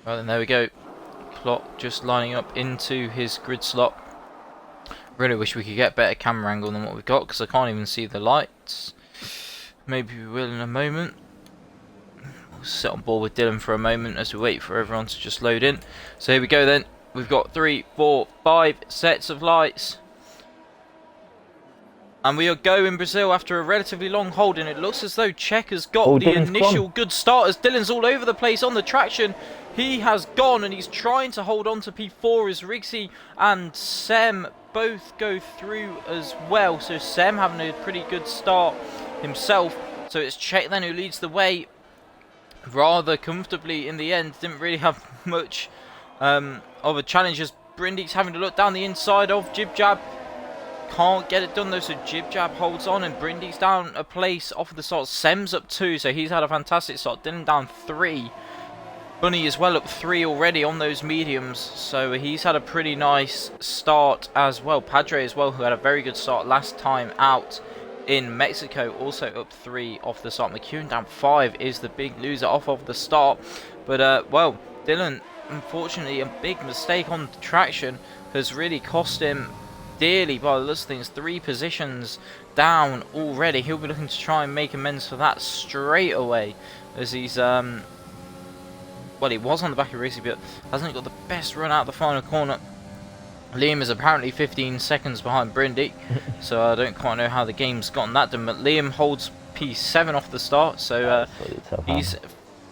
Right then, there we go. Clock just lining up into his grid slot. Really wish we could get better camera angle than what we've got, because I can't even see the lights. Maybe we will in a moment. We'll sit on board with Dylan for a moment as we wait for everyone to just load in. So here we go then. We've got 3, 4, 5 sets of lights. And we are go in Brazil after a relatively long hold, and it looks as though Czech has got the Dylan's initial gone. good start as Dylan's all over the place on the traction. He has gone and he's trying to hold on to P4 as Rixie and Sem both go through as well. So Sem having a pretty good start himself. So it's Czech then who leads the way rather comfortably in the end. Didn't really have much of a challenge as Brindy's having to look down the inside of Jib Jab. Can't get it done though, so Jib Jab holds on and Brindy's down a place off of the start. Sem's up 2, so he's had a fantastic start. Dylan down 3. Bunny as well up 3 already on those mediums, so he's had a pretty nice start as well. Padre as well, who had a very good start last time out in Mexico, also up 3 off the start. McEwen down 5 is the big loser off of the start, but well, Dylan, unfortunately, a big mistake on traction has really cost him dearly by the looks of things. 3 positions down already. He'll be looking to try and make amends for that straight away, as he's well, he was on the back of Racing, but hasn't got the best run out the final corner. Liam is apparently 15 seconds behind Brindy, so I don't quite know how the game's gotten that done, but Liam holds P7 off the start, so he's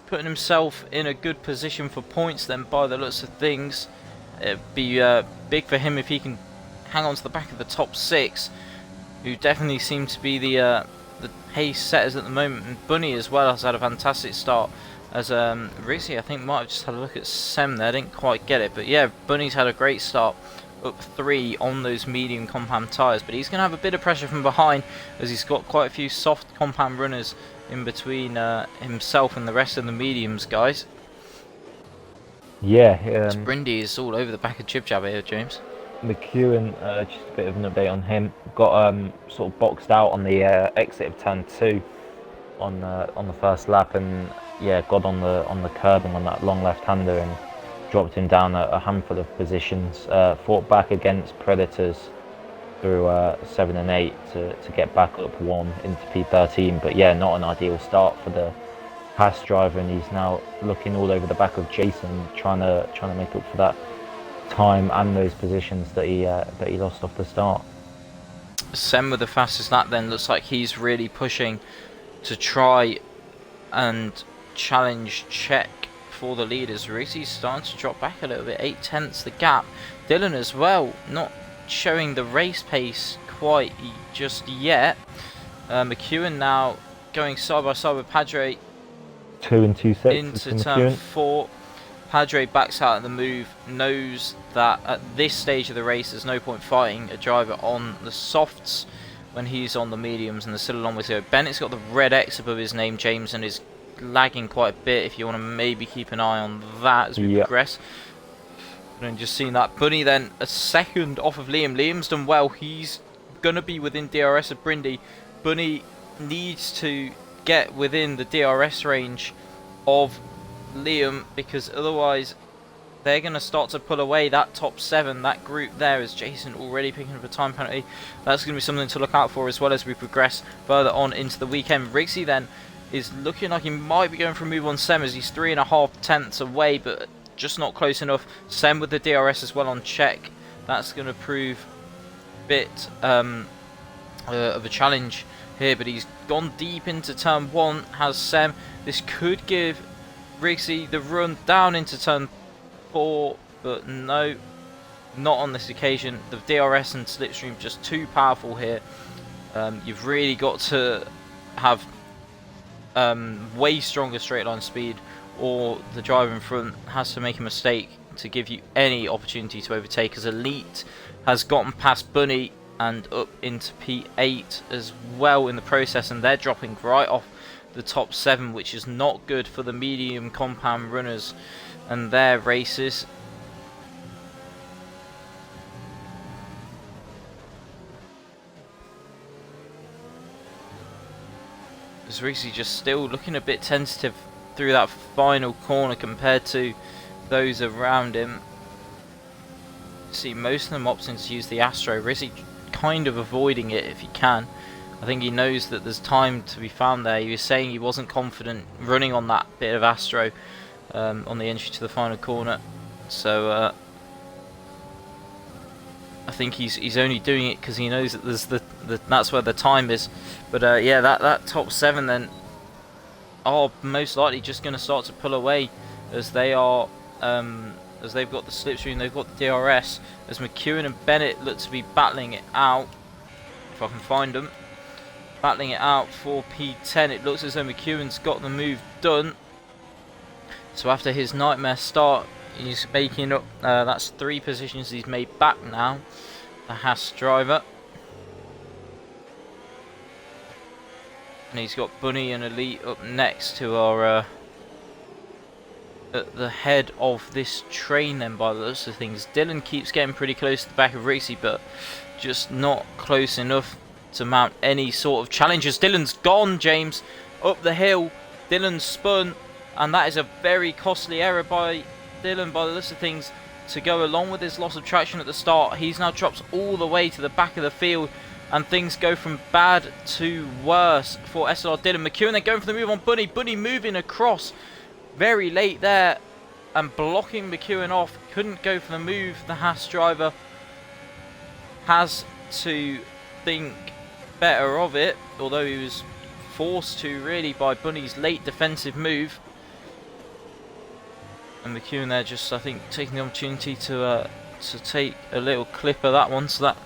putting himself in a good position for points then by the looks of things. It'd be big for him if he can hang on to the back of the top 6, who definitely seem to be the pace setters at the moment. And Bunny as well has had a fantastic start, as Rizzy I think might have just had a look at Sem there, didn't quite get it, but yeah, Bunny's had a great start, up 3 on those medium compound tyres, but he's going to have a bit of pressure from behind as he's got quite a few soft compound runners in between himself and the rest of the mediums guys. Yeah, Brindy is all over the back of Jib Jab here, James. McEwen, just a bit of an update on him. Got sort of boxed out on the exit of turn 2 on the first lap, and yeah, got on the curbing on that long left-hander and dropped him down a handful of positions. Fought back against Predators through 7 and 8 to get back up 1 into P13, but yeah, not an ideal start for the Haas driver, and he's now looking all over the back of Jason, trying to make up for that time and those positions that he lost off the start. Sem with the fastest lap then, looks like he's really pushing to try and challenge Czech for the lead as Rizzy's starting to drop back a little bit, 8/10 the gap. Dylan as well, not showing the race pace quite just yet. McEwen now going side by side with Padre 2 and 2 6 into turn 4. Padre backs out of the move, knows that at this stage of the race there's no point fighting a driver on the softs when he's on the mediums, and there's still a long way to go. Bennett's got the red X above his name, James, and is lagging quite a bit if you want to maybe keep an eye on that as we progress. And just seen that. Bunny then a second off of Liam. Liam's done well. He's going to be within DRS of Brindy. Bunny needs to get within the DRS range of Liam, because otherwise they're going to start to pull away that top 7, that group there, as Jason already picking up a time penalty. That's going to be something to look out for as well as we progress further on into the weekend. Rixie then is looking like he might be going for a move on Sem, as he's 3.5 away, but just not close enough. Sem with the DRS as well on Czech. That's going to prove a bit of a challenge here, but he's gone deep into turn 1, has Sem. This could give Rixie the run down into turn 4, but no, not on this occasion. The DRS and slipstream just too powerful here. You've really got to have way stronger straight line speed, or the driver in front has to make a mistake to give you any opportunity to overtake, as Elite has gotten past Bunny and up into P8 as well in the process, and they're dropping right off the top 7, which is not good for the medium compound runners and their races. As Rixie just still looking a bit tentative through that final corner compared to those around him. See, most of them opting to use the Astro. Rizzy kind of avoiding it if he can. I think he knows that there's time to be found there. He was saying he wasn't confident running on that bit of Astro on the entry to the final corner. So I think he's only doing it because he knows that there's that's where the time is. But yeah, that top 7 then are most likely just going to start to pull away as they are as they've got the slipstream, they've got the DRS. As McEwen and Bennett look to be battling it out, if I can find them. Battling it out for P10. It looks as though McEwen's got the move done. So after his nightmare start, he's making up, that's 3 positions he's made back now, the Haas driver. And he's got Bunny and Elite up next, who are at the head of this train then by the looks of things. Dylan keeps getting pretty close to the back of Rixie, but just not close enough to mount any sort of challenges. Dylan's gone, James, up the hill. Dylan's spun, and that is a very costly error by Dylan by the list of things to go along with his loss of traction at the start. He's now dropped all the way to the back of the field, and things go from bad to worse for SLR Dylan. McEwen then going for the move on Bunny. Bunny moving across very late there and blocking McEwen off. Couldn't go for the move. The Haas driver has to think better of it, although he was forced to really by Bunny's late defensive move. And McEwen there just, I think, taking the opportunity to take a little clip of that one. So that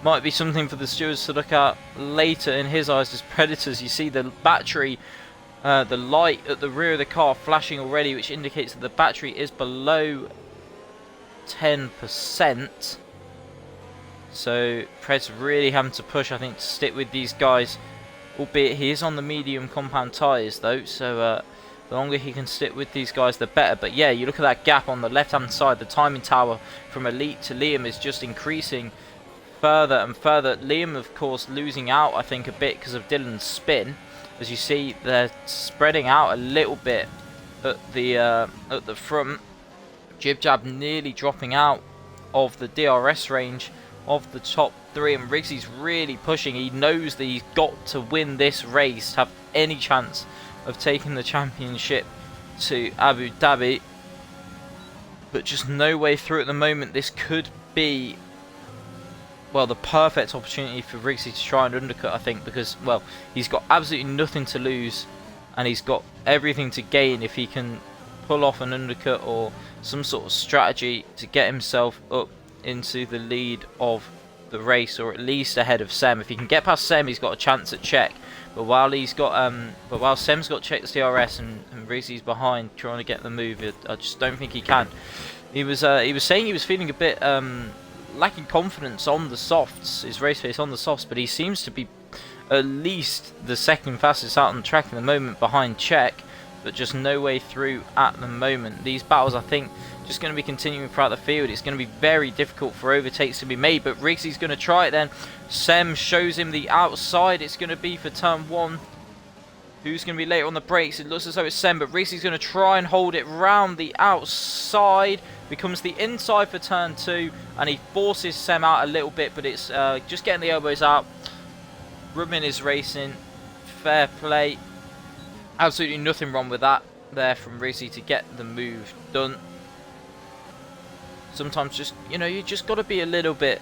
might be something for the stewards to look at later in his eyes as Predators. You see the battery, the light at the rear of the car flashing already, which indicates that the battery is below 10%. So Pred's really having to push, I think, to stick with these guys. Albeit he is on the medium compound tyres though, so the longer he can stick with these guys, the better. But yeah, you look at that gap on the left-hand side. The timing tower from Elite to Liam is just increasing further and further. Liam, of course, losing out, I think, a bit because of Dylan's spin. As you see, they're spreading out a little bit at the front. Jib Jab nearly dropping out of the DRS range of the top 3, and Riggsy's really pushing. He knows that he's got to win this race to have any chance of taking the championship to Abu Dhabi, but just no way through at the moment. This could be, well, the perfect opportunity for Riggsy to try and undercut, I think, because, well, he's got absolutely nothing to lose and he's got everything to gain if he can pull off an undercut or some sort of strategy to get himself up into the lead of the race, or at least ahead of Sem. If he can get past Sem, he's got a chance at check. But while he's got, while Sem's got checked DRS and Rizzy's behind trying to get the move, I just don't think he can. He was saying he was feeling a bit lacking confidence on the softs, his race pace on the softs, but he seems to be at least the second fastest out on the track at the moment behind Check, but just no way through at the moment. These battles, I think, just going to be continuing throughout the field. It's going to be very difficult for overtakes to be made, but Riggsy's going to try it then. Sem shows him the outside. It's going to be for turn 1. Who's going to be later on the brakes? It looks as though it's Sem, but Riggsy's going to try and hold it round the outside. Becomes the inside for turn 2, and he forces Sem out a little bit, but it's just getting the elbows out. Rubin is racing. Fair play. Absolutely nothing wrong with that there from Riggsy to get the move done. Sometimes just, you know, you just got to be a little bit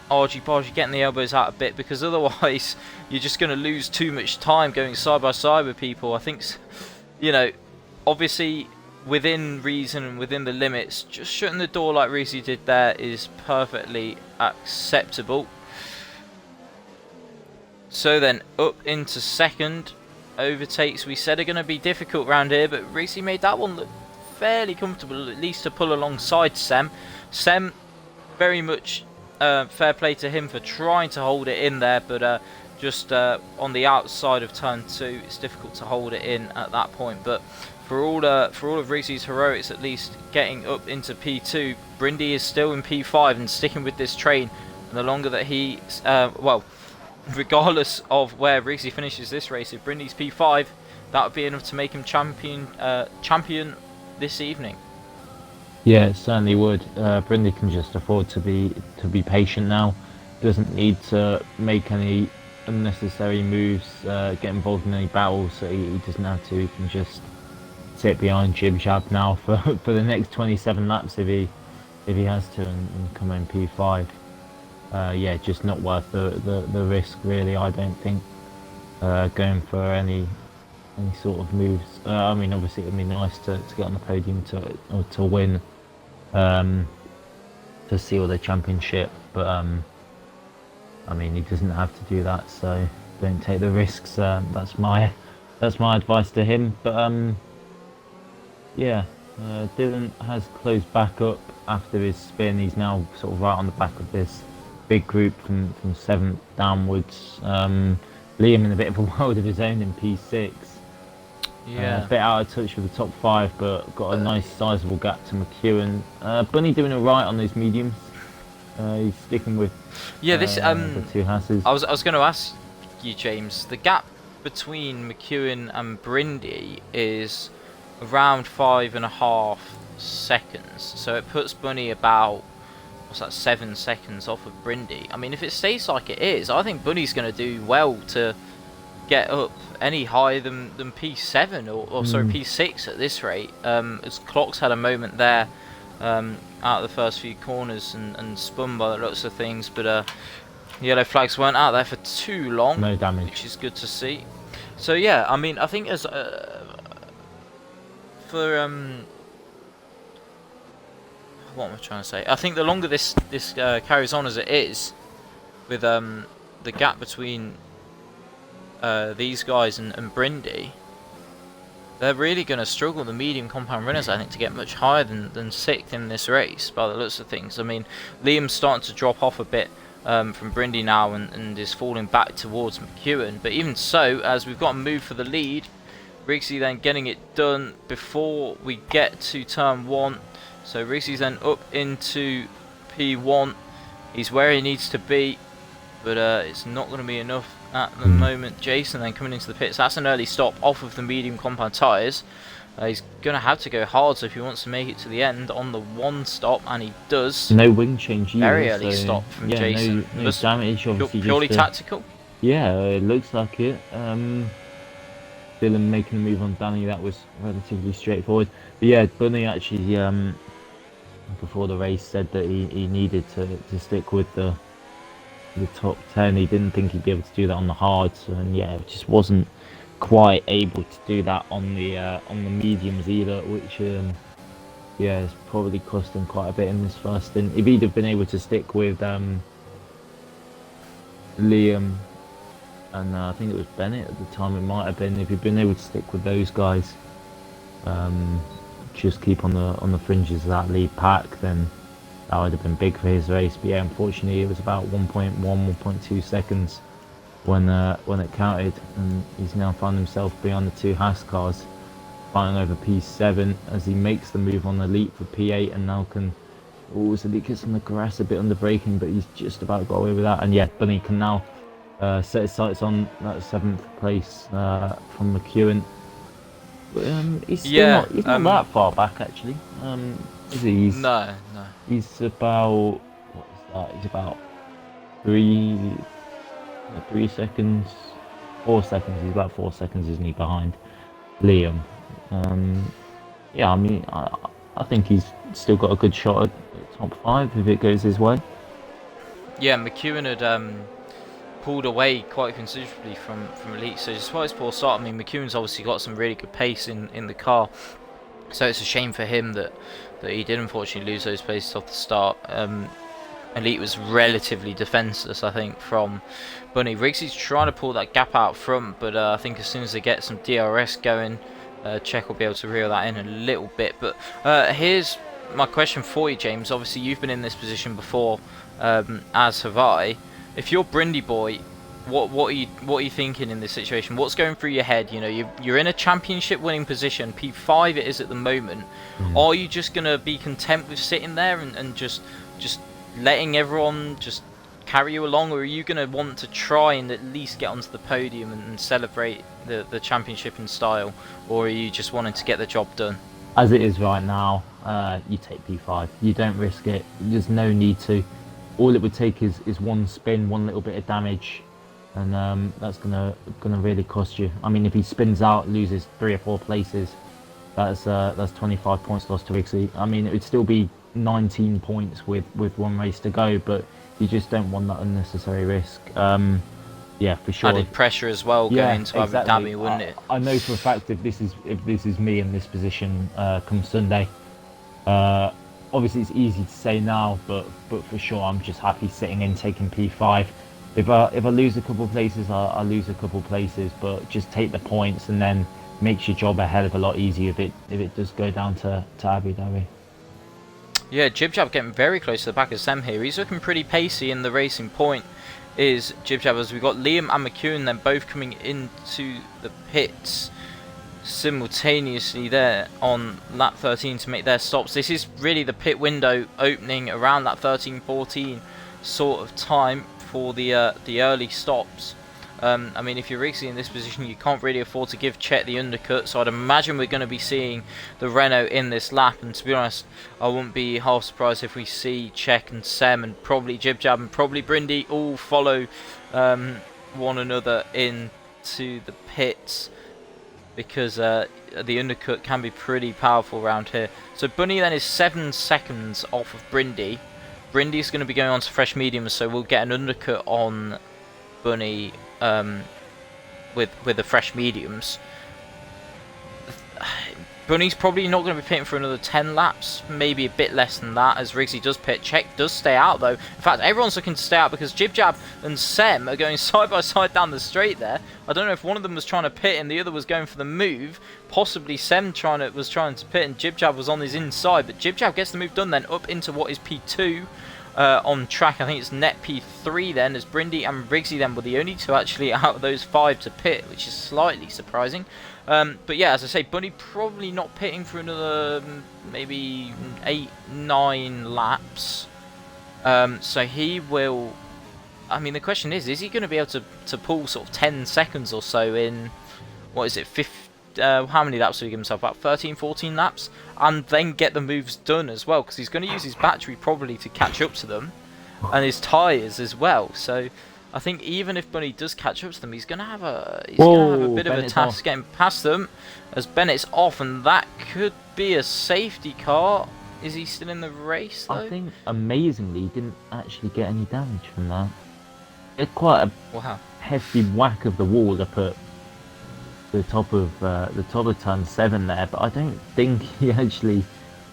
argy-bargy, getting the elbows out a bit, because otherwise you're just going to lose too much time going side by side with people. I think, you know, obviously within reason and within the limits, just shutting the door like Riggsy did there is perfectly acceptable. So then up into second. Overtakes, we said, are going to be difficult around here, but Riggsy made that one look fairly comfortable, at least to pull alongside Sem. Sem, very much fair play to him for trying to hold it in there, but just on the outside of turn 2, it's difficult to hold it in at that point. But for all of Riggsy's heroics, at least getting up into P2, Brindy is still in P5 and sticking with this train. And the longer that he, well, regardless of where Riggsy finishes this race, if Brindy's P5, that would be enough to make him champion this evening. Yeah, it certainly would. Brindley can just afford to be patient now. Doesn't need to make any unnecessary moves, get involved in any battles. So he doesn't have to. He can just sit behind Jib Jab now for for the next 27 laps if he has to, and come in P5. Yeah, just not worth the risk really. I don't think going for any sort of moves. I mean, obviously it'd be nice to get on the podium or to win, to seal the championship, but I mean he doesn't have to do that, so don't take the risks. That's my advice to him. But yeah, Dylan has closed back up after his spin. He's now sort of right on the back of this big group from seventh downwards. Liam in a bit of a world of his own in P6. Yeah. A bit out of touch with the top five, but got a nice sizable gap to McEwen. Bunny doing alright on those mediums. He's sticking with the two Hasses. I was going to ask you, James, the gap between McEwen and Brindy is around 5.5 seconds, so it puts Bunny about, what's that, 7 seconds off of Brindy. I mean, if it stays like it is, I think Bunny's going to do well to get up any higher than P7 or sorry, P6 at this rate. As Clock's had a moment there out of the first few corners and spun by the looks of things, but yellow flags weren't out there for too long. No damage, which is good to see. So yeah, I mean, I think as for what am I trying to say? I think the longer this carries on as it is, with the gap between these guys and Brindy, they're really going to struggle, the medium compound runners, I think, to get much higher than 6th in this race, by the looks of things. I mean, Liam's starting to drop off a bit from Brindy now and is falling back towards McEwen, but even so, as we've got a move for the lead, Riggsy then getting it done before we get to turn 1. So Riggsy's then up into P1. He's where he needs to be, but it's not going to be enough at the moment. Jason then coming into the pits. That's an early stop off of the medium compound tyres. He's going to have to go hard, so if he wants to make it to the end on the 1 stop, and he does. No wing change either. Very early stop from Jason. No damage, obviously. Purely tactical? Yeah, it looks like it. Dylan making the move on Danny, that was relatively straightforward. But yeah, Bunny actually, before the race, said that he needed to stick with the top 10. He didn't think he'd be able to do that on the hards, and yeah, just wasn't quite able to do that on the mediums either, which yeah, has probably cost him quite a bit in this first stint. If he'd have been able to stick with Liam and I think it was Bennett at the time, it might have been, if he'd been able to stick with those guys, just keep on the fringes of that lead pack, then that would have been big for his race. But yeah, unfortunately it was about 1.2 seconds when it counted, and he's now found himself beyond the 2 Haas cars, fighting over P7 as he makes the move on the leap for P8, and now can also gets on the grass a bit under braking, but he's just about got away with that. And yeah, Bunny can now set his sights on that 7th place from McEwen. But he's still not that far back actually. Is he? No. He's about, what is that? He's about 3 seconds, 4 seconds. He's about 4 seconds, isn't he, behind Liam? Yeah, I mean, I think he's still got a good shot at top 5 if it goes his way. Yeah, McEwen had pulled away quite considerably from Elite, so despite his poor start, I mean, McEwen's obviously got some really good pace in the car, so it's a shame for him that he did unfortunately lose those places off the start. Elite was relatively defenceless, I think, from Bunny. Riggsy's trying to pull that gap out front, but I think as soon as they get some DRS going, Czech will be able to reel that in a little bit. But here's my question for you, James. Obviously, you've been in this position before, as have I. If you're Brindy boy, what are you thinking in this situation? What's going through your head? You know, you're in a championship winning position. P5 it is at the moment. Are you just gonna be content with sitting there and just letting everyone just carry you along, or are you gonna want to try and at least get onto the podium and celebrate the championship in style, or are you just wanting to get the job done? as it is right now, you take P5. You don't risk it. There's no need to. All it would take is one spin, one little bit of damage, and that's gonna really cost you. I mean, if he spins out, loses 3 or 4 places, that's 25 points lost to Rixie. I mean, it would still be 19 points with one race to go, but you just don't want that unnecessary risk. Yeah, for sure. Added pressure as well going into Abu Dhabi, wouldn't it? I know for a fact if this is me in this position come Sunday, obviously it's easy to say now, but for sure I'm just happy sitting in taking P5. If I lose a couple of places, I lose a couple of places, but just take the points and then makes your job a hell of a lot easier if it does go down to Abu Dhabi. Yeah, Jib Jab getting very close to the back of Sem here. He's looking pretty pacey in the racing point. Is Jib Jab, as we've got Liam and McEwen then both coming into the pits simultaneously there on lap 13 to make their stops. This is really the pit window opening around that 13-14 sort of time for the early stops. I mean, if you're Rixie in this position, you can't really afford to give Chet the undercut, so I'd imagine we're going to be seeing the Renault in this lap, and to be honest, I wouldn't be half surprised if we see Czech and Sem and probably Jib Jab and probably Brindy all follow one another into the pits, because the undercut can be pretty powerful around here. So Bunny then is 7 seconds off of Brindy. Brindy's going to be going on to fresh mediums, so we'll get an undercut on Bunny with the fresh mediums. Bunny's probably not going to be pitting for another 10 laps, maybe a bit less than that, as Rixie does pit. Czech does stay out though. In fact, everyone's looking to stay out because Jib Jab and Sem are going side by side down the straight there. I don't know if one of them was trying to pit and the other was going for the move. Possibly Sem was trying to pit and Jib Jab was on his inside, but Jib Jab gets the move done then up into what is P2. On track. I think it's net P3 then, as Brindy and Rixie then were the only two actually out of those 5 to pit, which is slightly surprising. But yeah, as I say, Bunny probably not pitting for another maybe 8-9 laps. So he will... I mean, the question is he going to be able to pull sort of 10 seconds or so in, what is it, 50, how many laps will he give himself? About 13, 14 laps? And then get the moves done as well, because he's going to use his battery probably to catch up to them, and his tyres as well. So I think even if Bunny does catch up to them, he's going to have a bit of a task getting past them, as Bennett's off, and that could be a safety car. Is he still in the race though? I think amazingly he didn't actually get any damage from that. It's quite a hefty whack of the wall up at the top of turn 7 there, but I don't think he actually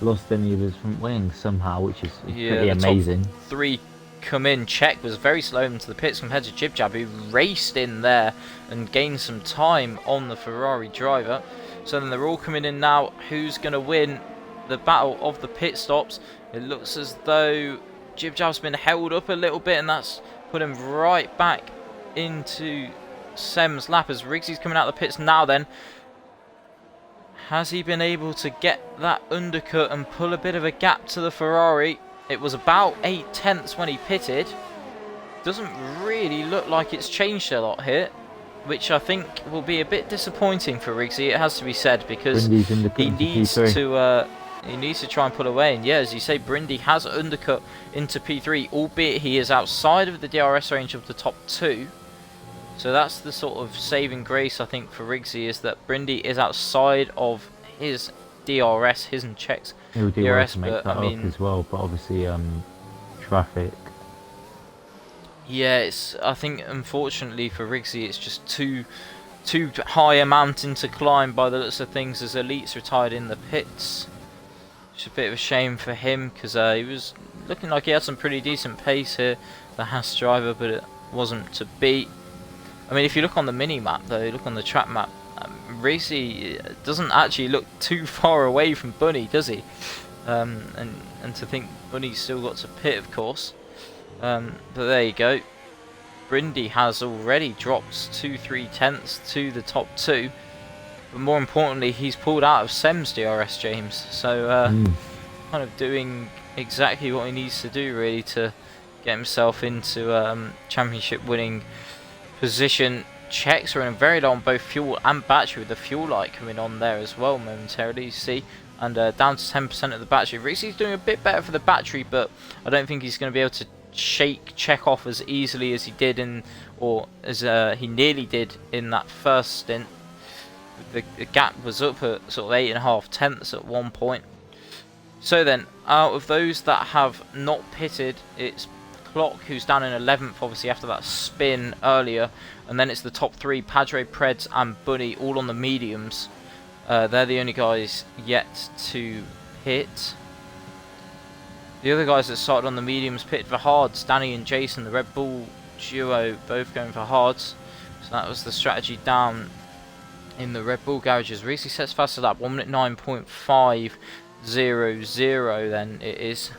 lost any of his front wings somehow, which is pretty amazing. Top 3 come in. Czech was very slow into the pits compared to Jib Jab, who raced in there and gained some time on the Ferrari driver. So then they're all coming in now. Who's going to win the battle of the pit stops? It looks as though Jib Jab's been held up a little bit, and that's put him right back into Sem's lap, as Rixie's coming out of the pits now then. Has he been able to get that undercut and pull a bit of a gap to the Ferrari? It was about 8/10 when he pitted. Doesn't really look like it's changed a lot here, which I think will be a bit disappointing for Rixie, it has to be said, because he needs to try and pull away. And yeah, as you say, Brindy has undercut into P3, albeit he is outside of the DRS range of the top 2. So that's the sort of saving grace, I think, for Rixie, is that Brindy is outside of his DRS, his and Czech's DRS. But I mean, as well, but obviously traffic. Yeah, I think unfortunately for Rixie, it's just too high a mountain to climb by the looks of things, as Elite's retired in the pits. It's a bit of a shame for him, because he was looking like he had some pretty decent pace here, the Haas driver, but it wasn't to beat. I mean, if you look on the mini-map, though, look on the track map, Rixie doesn't actually look too far away from Bunny, does he? And to think Bunny's still got to pit, of course. But there you go. Brindy has already dropped 2-3 tenths to the top 2. But more importantly, he's pulled out of Sem's DRS, James. So, kind of doing exactly what he needs to do, really, to get himself into championship winning position. Czechs are running very low on both fuel and battery, with the fuel light coming on there as well momentarily. You see and down to 10% of the battery. Rixie's doing a bit better for the battery, but I don't think he's going to be able to check off as easily as he did or as he nearly did in that first stint. The gap was up at sort of 8.5 tenths at one point. So then, out of those that have not pitted, it's Clock, who's down in 11th, obviously after that spin earlier, and then it's the top three, Padre, Preds and Bunny, all on the mediums. They're the only guys yet to hit. The other guys that started on the mediums pitted for hards. Danny and Jason, the Red Bull duo, both going for hards. So that was the strategy down in the Red Bull garages. Reese sets fastest lap, 1 minute 9.500 then it is.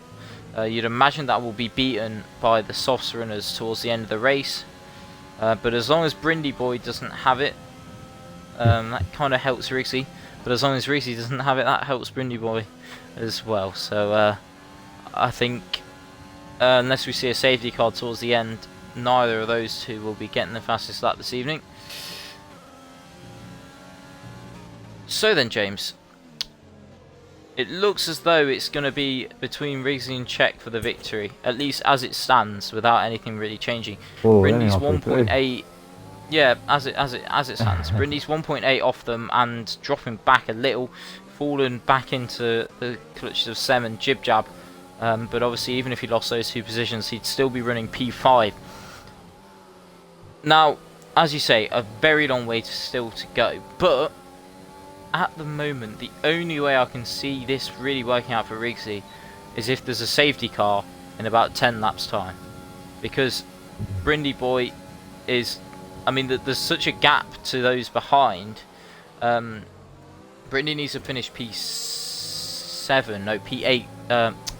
You'd imagine that will be beaten by the softs runners towards the end of the race. But as long as Brindy Boy doesn't have it, that kind of helps Rixie. But as long as Rixie doesn't have it, that helps Brindy Boy as well. So I think unless we see a safety car towards the end, neither of those two will be getting the fastest lap this evening. So then, James, it looks as though it's going to be between Rixie and Czech for the victory, at least as it stands, without anything really changing. Brindy's 1.8, yeah, as it stands. Brindy's 1.8 off them and dropping back a little, fallen back into the clutches of Sem and Jib Jab. But obviously, even if he lost those two positions, he'd still be running P5. Now, as you say, a very long way still to go, but at the moment, the only way I can see this really working out for Rixie is if there's a safety car in about 10 laps time. Because Brindy Boy is, I mean, there's such a gap to those behind. Brindy needs to finish P7, no, P8,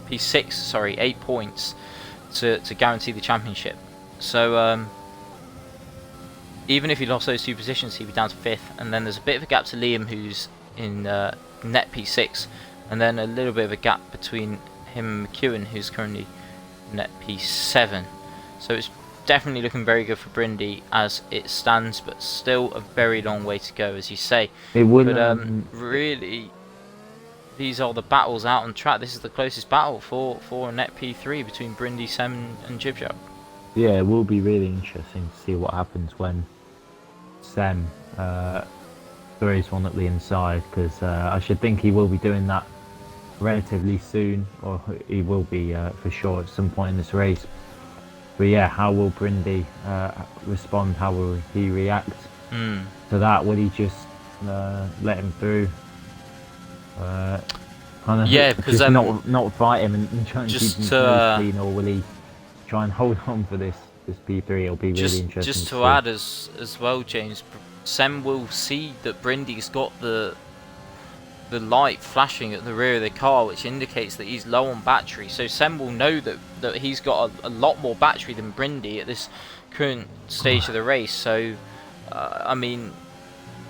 P6, sorry, 8 points to guarantee the championship. So, even if he lost those two positions, he'd be down to 5th, and then there's a bit of a gap to Liam, who's in net P6, and then a little bit of a gap between him and McEwen, who's currently net P7. So it's definitely looking very good for Brindy as it stands, but still a very long way to go, as you say. It would, but really, these are the battles out on track. This is the closest battle for a net P3 between Brindy, Sem and Jib Jab. Yeah, it will be really interesting to see what happens when Sem throws one at the inside, because I should think he will be doing that relatively soon, or he will be for sure at some point in this race. But yeah, how will Brindy respond? How will he react to that? Will he just let him through? Kind of, yeah, because not fight him and try and keep him clean, or will he try and hold on for this P3? It'll be really interesting. Just to add as well, James, Sem will see that Brindy's got the light flashing at the rear of the car, which indicates that he's low on battery. So Sem will know that he's got a lot more battery than Brindy at this current stage of the race. So I mean,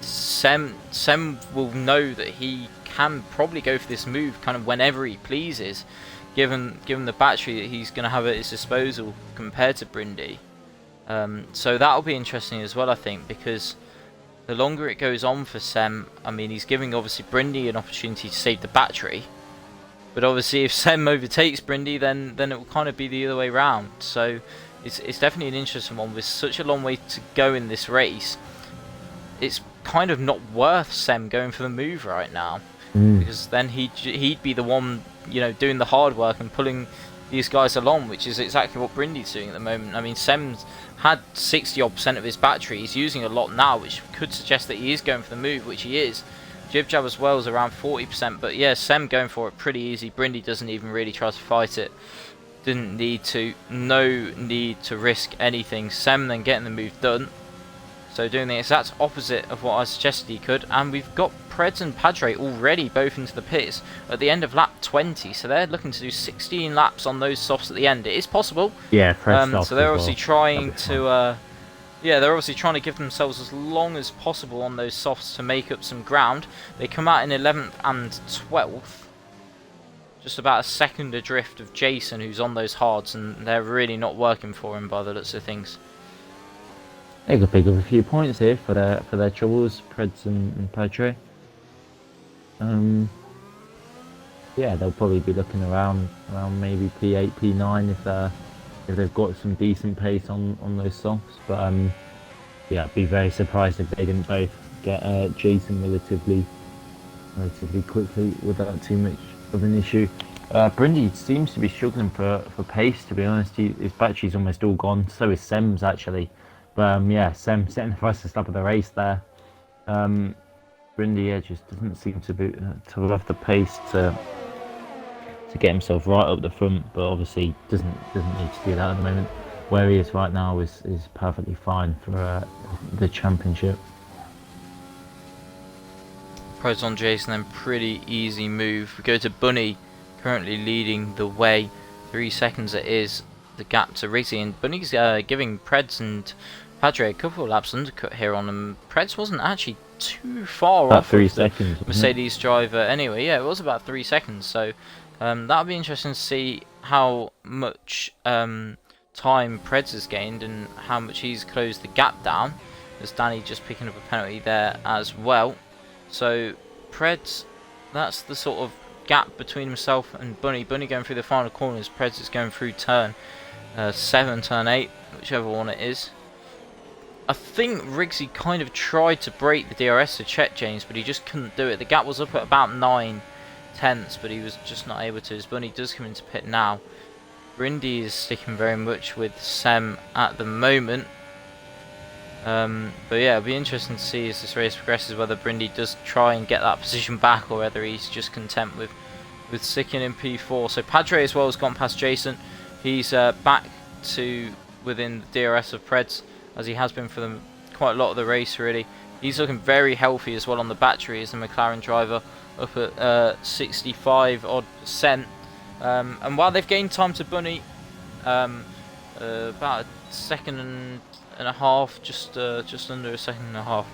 Sem will know that he can probably go for this move kind of whenever he pleases, given the battery that he's going to have at his disposal compared to Brindy. So that'll be interesting as well, I think, because the longer it goes on for Sem, I mean, he's giving obviously Brindy an opportunity to save the battery, but obviously if Sem overtakes Brindy, then it will kind of be the other way round. So it's definitely an interesting one. With such a long way to go in this race, it's kind of not worth Sem going for the move right now, because then he'd be the one, you know, doing the hard work and pulling these guys along, which is exactly what Brindy's doing at the moment. I mean, Sem's had 60% of his battery. He's using a lot now, which could suggest that he is going for the move, which he is. Jib Jab as well is around 40%, but yeah, Sem going for it pretty easy. Brindy doesn't even really try to fight it. Didn't need to. No need to risk anything. Sem then getting the move done. So doing the exact opposite of what I suggested he could, and we've got Preds and Padre already both into the pits at the end of lap 20, so they're looking to do 16 laps on those softs at the end. It is possible. Yeah, Preds so they're obviously trying to, they're obviously trying to give themselves as long as possible on those softs to make up some ground. They come out in 11th and 12th, just about a second adrift of Jason, who's on those hards, and they're really not working for him by the looks of things. They could pick up a few points here for their troubles, Preds and Padre. yeah, they'll probably be looking around maybe P8, P9 if they've got some decent pace on those softs. But yeah, I'd be very surprised if they didn't both get Jason relatively quickly without too much of an issue. Brindy seems to be struggling for pace, to be honest. His battery's almost all gone. So is Sem's actually. But yeah, Sem setting the fastest lap of the race there. Brindy, yeah, just doesn't seem to have the pace to get himself right up the front, but obviously doesn't need to do that at the moment. Where he is right now is perfectly fine for the championship. Pros on Jason, then pretty easy move. We go to Bunny, currently leading the way. 3 seconds it is the gap to Rizzy, and Bunny's giving Preds and Padre a couple of laps undercut here on them. Preds wasn't actually too far About off 3 of the seconds. Mercedes driver anyway. Yeah, it was about 3 seconds, so that'll be interesting to see how much time Preds has gained and how much he's closed the gap down, as Danny just picking up a penalty there as well. So Preds, that's the sort of gap between himself and Bunny. Bunny going through the final corners, Preds is going through turn 7, turn 8, whichever one it is. I think Riggsy kind of tried to break the DRS to check James, but he just couldn't do it. The gap was up at about 9 tenths, but he was just not able to. As Bunny does come into pit now. Brindy is sticking very much with Sem at the moment. But yeah, it'll be interesting to see as this race progresses whether Brindy does try and get that position back or whether he's just content with sticking in P4. So Padre as well has gone past Jason. He's back to within the DRS of Preds, as he has been for them quite a lot of the race really. He's looking very healthy as well on the battery as the McLaren driver, up at 65%. And while they've gained time to Bunny, about a second and a half, just under a second and a half,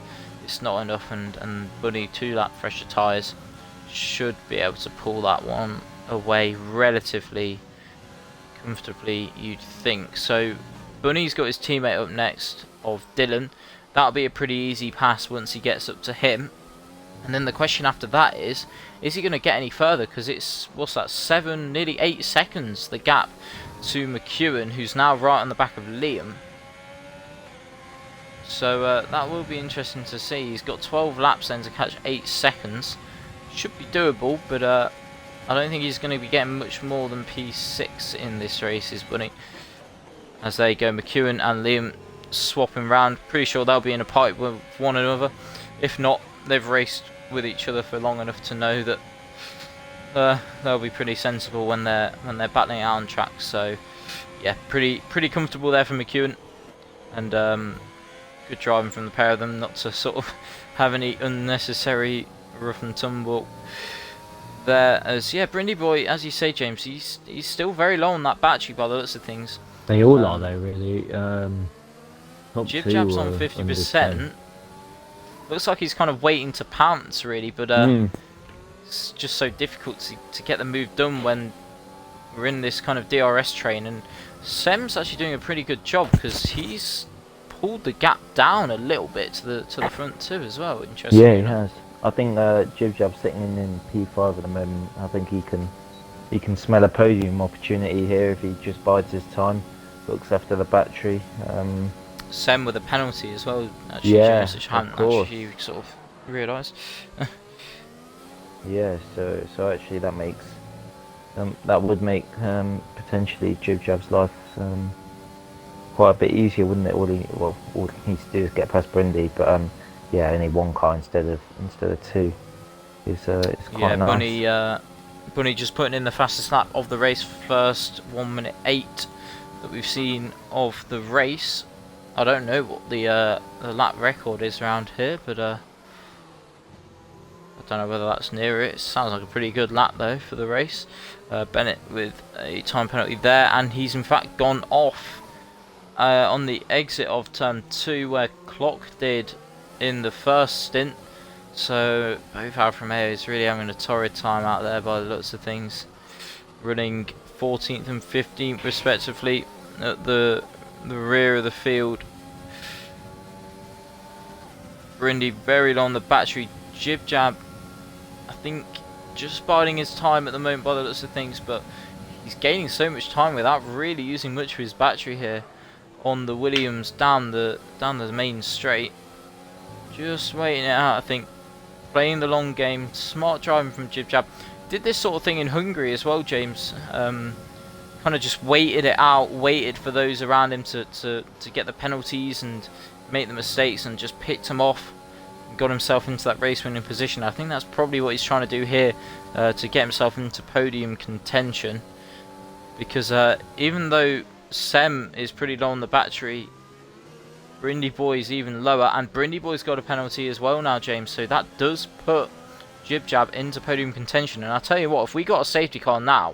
it's not enough, and Bunny 2 lap fresher tyres should be able to pull that one away relatively comfortably, you'd think. So Bunny's got his teammate up next of Dylan. That'll be a pretty easy pass once he gets up to him. And then the question after that is he going to get any further? Because it's, what's that, 7, nearly 8 seconds, the gap to McEwen, who's now right on the back of Liam. So that will be interesting to see. He's got 12 laps then to catch 8 seconds. Should be doable, but I don't think he's going to be getting much more than P6 in this race, is Bunny. As they go, McEwen and Liam swapping round. Pretty sure they'll be in a pipe with one another. If not, they've raced with each other for long enough to know that they'll be pretty sensible when they're battling out on track. So yeah, pretty comfortable there for McEwen, and good driving from the pair of them, not to sort of have any unnecessary rough and tumble there. As yeah, Brindy boy, as you say, James, he's still very low on that battery by the looks of things. They all are though, really. Jib Jab's on 50%. Looks like he's kind of waiting to pounce, really, but it's just so difficult to get the move done when we're in this kind of DRS train. And Sem's actually doing a pretty good job because he's pulled the gap down a little bit to the front too as well. Interesting. Yeah, he has. I think Jib Jab's sitting in P5 at the moment. I think he can smell a podium opportunity here if he just bides his time, looks after the battery. Sem with a penalty as well, actually, yeah, James, which I hadn't actually sort of realised. Yeah, so actually that makes that would make potentially Jib Jab's life quite a bit easier, wouldn't it? All he needs to do is get past Brindy, but yeah, only one car instead of 2 is quite nice. Bunny just putting in the fastest lap of the race, first 1:08 that we've seen of the race. I don't know what the lap record is around here, but I don't know whether that's near it. It sounds like a pretty good lap though for the race. Bennett with a time penalty there, and he's in fact gone off on the exit of turn 2 where Clock did in the first stint. So both Alfa Romeos really having a torrid time out there by the looks of things, running 14th and 15th respectively at the rear of the field. Brindy very low on the battery. Jib Jab, I think just biding his time at the moment by the looks of things, but he's gaining so much time without really using much of his battery here on the Williams down the main straight. Just waiting it out, I think. Playing the long game, smart driving from Jib Jab. Did this sort of thing in Hungary as well, James. Kind of just waited it out, waited for those around him to get the penalties and make the mistakes, and just picked him off and got himself into that race winning position. I think that's probably what he's trying to do here, to get himself into podium contention, because even though Sem is pretty low on the battery, Brindy Boy's even lower, and Brindy Boy's got a penalty as well now, James, so that does put Jib Jab into podium contention. And I'll tell you what, if we got a safety car now,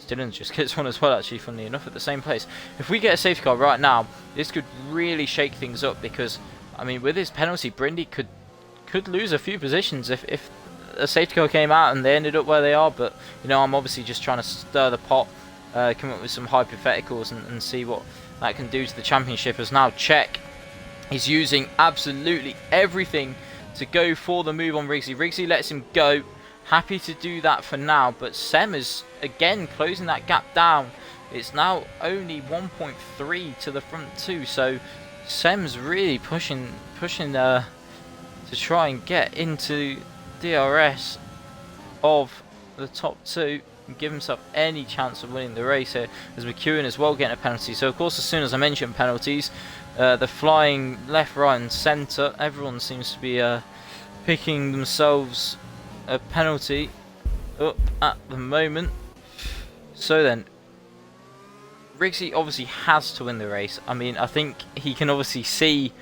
Dylan just gets one as well, actually, funnily enough, at the same place. If we get a safety car right now, this could really shake things up, because, I mean, with his penalty, Brindy could lose a few positions if a safety car came out and they ended up where they are. But, you know, I'm obviously just trying to stir the pot, come up with some hypotheticals and see what that can do to the championship, as now Czech is using absolutely everything to go for the move on Rigsy. Rigsy lets him go. Happy to do that for now, but Sem is again closing that gap down. It's now only 1.3 to the front two, so Sem's really pushing to try and get into DRS of the top two and give himself any chance of winning the race here, as McEwen as well getting a penalty. So of course, as soon as I mention penalties, the flying left, right and centre, everyone seems to be picking themselves a penalty up at the moment. So then, Rigsy obviously has to win the race. I mean, I think he can obviously see,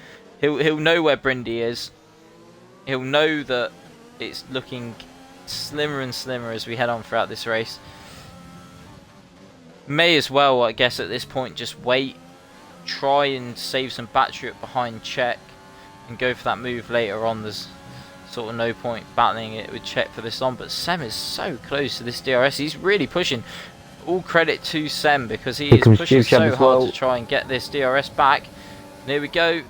he'll know where Brindy is. He'll know that it's looking slimmer and slimmer as we head on throughout this race. May as well, I guess, at this point just wait, try and save some battery up behind Czech and go for that move later on. There's sort of no point battling it with Czech for this long, but Sem is so close to this DRS. He's really pushing. All credit to Sem, because he is pushing so hard to try and get this DRS back. And here we go.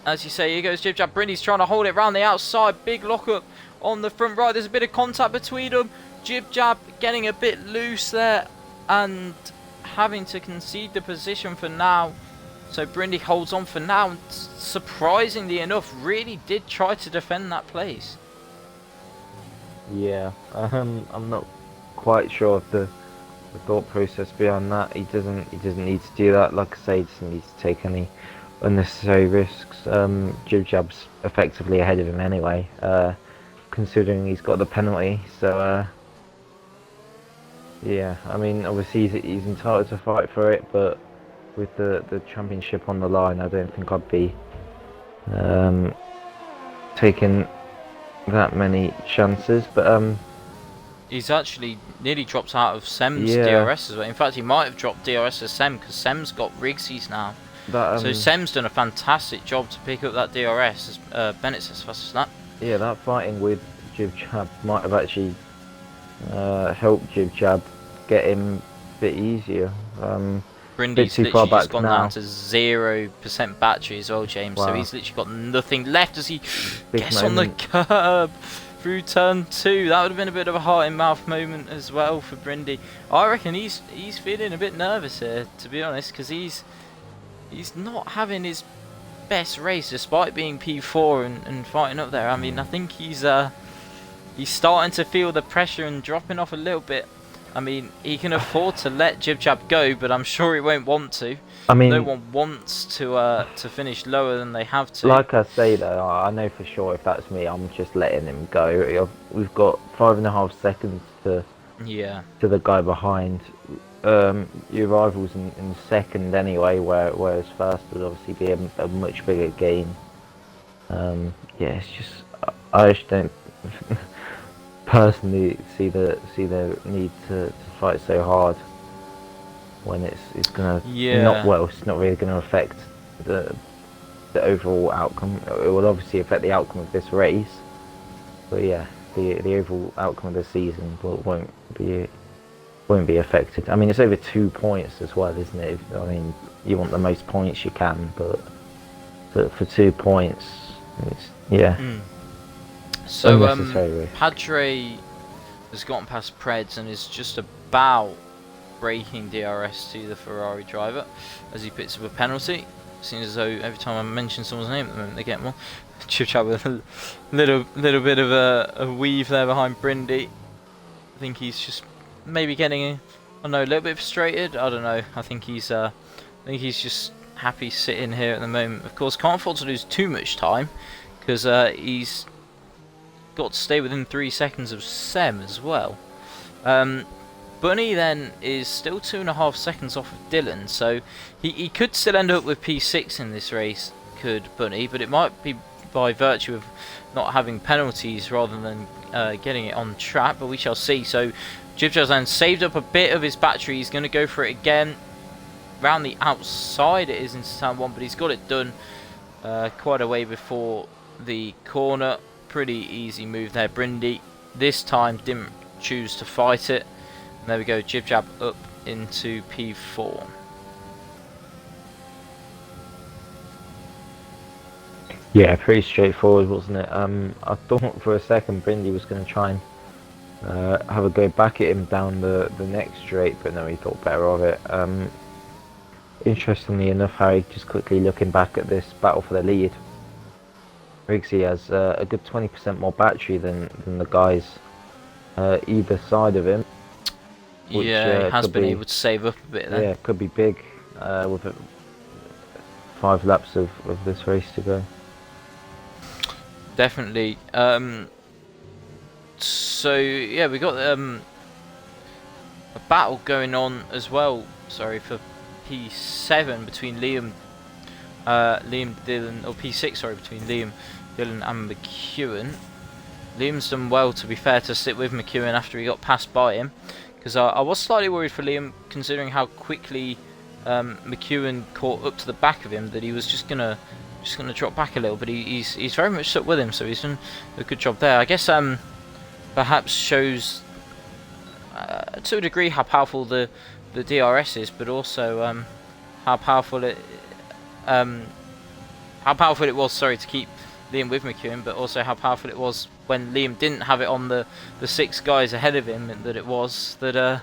As you say, here goes Jib Jab. Brindy's trying to hold it round the outside. Big lockup on the front right. There's a bit of contact between them. Jib Jab getting a bit loose there and having to concede the position for now. So Brindy holds on for now. Surprisingly enough, really did try to defend that place. Yeah, I'm not quite sure of the thought process behind that. He doesn't need to do that. Like I say, he doesn't need to take any unnecessary risks. Jib Jab's effectively ahead of him anyway, considering he's got the penalty. So yeah, I mean, obviously he's entitled to fight for it, but with the championship on the line, I don't think I'd be taking that many chances. But he's actually nearly dropped out of Sem's DRS as well. In fact, he might have dropped DRS to Sem, because Sem's got Rigsy's now. So Sem's done a fantastic job to pick up that DRS, as Bennett says fast as that. Yeah, that fighting with Jib Jab might have actually helped Jib Jab get him a bit easier. Brindy's literally just gone down to 0% battery as well, James. Wow. So he's literally got nothing left as he gets on the curb through turn 2. That would have been a bit of a heart in mouth moment as well for Brindy. I reckon he's feeling a bit nervous here, to be honest, because he's not having his best race despite being P4 and fighting up there. I mean, I think he's starting to feel the pressure and dropping off a little bit. I mean, he can afford to let Jib Jab go, but I'm sure he won't want to. I mean, no one wants to finish lower than they have to. Like I say though, I know for sure if that's me, I'm just letting him go. We've got 5.5 seconds to the guy behind. Your rivals in second anyway, whereas first would obviously be a much bigger gain. Yeah, it's just I just don't personally see the need to fight so hard when it's gonna it's not really gonna affect the overall outcome. It will obviously affect the outcome of this race, but yeah, the overall outcome of the season won't be affected. I mean, it's over 2 points as well, isn't it? I mean, you want the most points you can, but for 2 points, it's So Padre has gotten past Preds and is just about breaking DRS to the Ferrari driver as he picks up a penalty. Seems as though every time I mention someone's name at the moment they get one. Chip chat with a little bit of a weave there behind Brindy. I think he's just maybe getting I don't know, a little bit frustrated. I don't know. I think he's just happy sitting here at the moment. Of course, can't afford to lose too much time because he's got to stay within 3 seconds of Sem as well. Bunny then is still 2.5 seconds off of Dylan, so he could still end up with P6 in this race, could Bunny, but it might be by virtue of not having penalties rather than getting it on track, but we shall see. So Jibjazan saved up a bit of his battery. He's going to go for it again. Round the outside it is into turn 1, but he's got it done quite a way before the corner. Pretty easy move there. Brindy this time didn't choose to fight it. And there we go, Jib Jab up into P4. Yeah, pretty straightforward, wasn't it? I thought for a second Brindy was going to try and have a go back at him down the next straight, but no, he thought better of it. Interestingly enough, Harry, just quickly looking back at this battle for the lead, Riggsy has a good 20% more battery than the guys either side of him. Which, yeah, he has been able to save up a bit there. Yeah, could be big with 5 laps of this race to go. Definitely. So yeah, we got a battle going on as well. Sorry, for P7 between Liam, Dylan, or P6. Sorry, between Liam, Dylan, and McEwen. Liam's done well, to be fair, to sit with McEwen after he got passed by him, because I was slightly worried for Liam, considering how quickly McEwen caught up to the back of him, that he was just gonna drop back a little. But he's very much stuck with him, so he's done a good job there. I guess perhaps shows to a degree how powerful the DRS is, but also how powerful it was. Sorry, to keep Liam with McEwen, but also how powerful it was when Liam didn't have it on the 6 guys ahead of him, and that it was that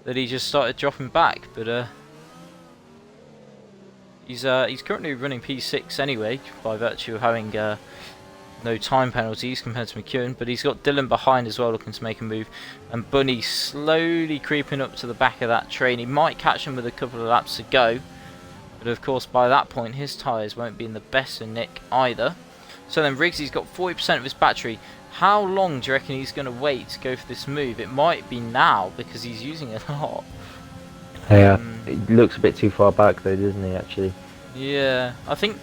he just started dropping back. But he's currently running P6 anyway, by virtue of having no time penalties compared to McEwen, but he's got Dylan behind as well, looking to make a move, and Bunny slowly creeping up to the back of that train. He might catch him with a couple of laps to go, but of course by that point his tyres won't be in the best of nick either. So then Riggsy's got 40% of his battery. How long do you reckon he's going to wait to go for this move? It might be now, because he's using it a lot. Yeah, it looks a bit too far back though, doesn't he, actually? Yeah, I think,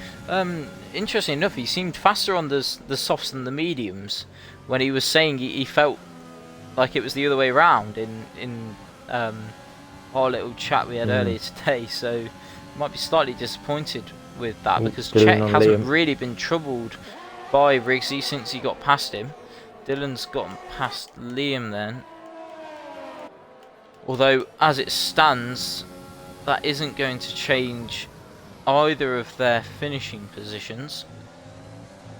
interestingly enough, he seemed faster on the softs than the mediums, when he was saying he felt like it was the other way around in our little chat we had earlier today. So might be slightly disappointed with that, because Chet hasn't really been troubled by Riggsy since he got past him. Dylan's gotten past Liam then. Although, as it stands, that isn't going to change either of their finishing positions.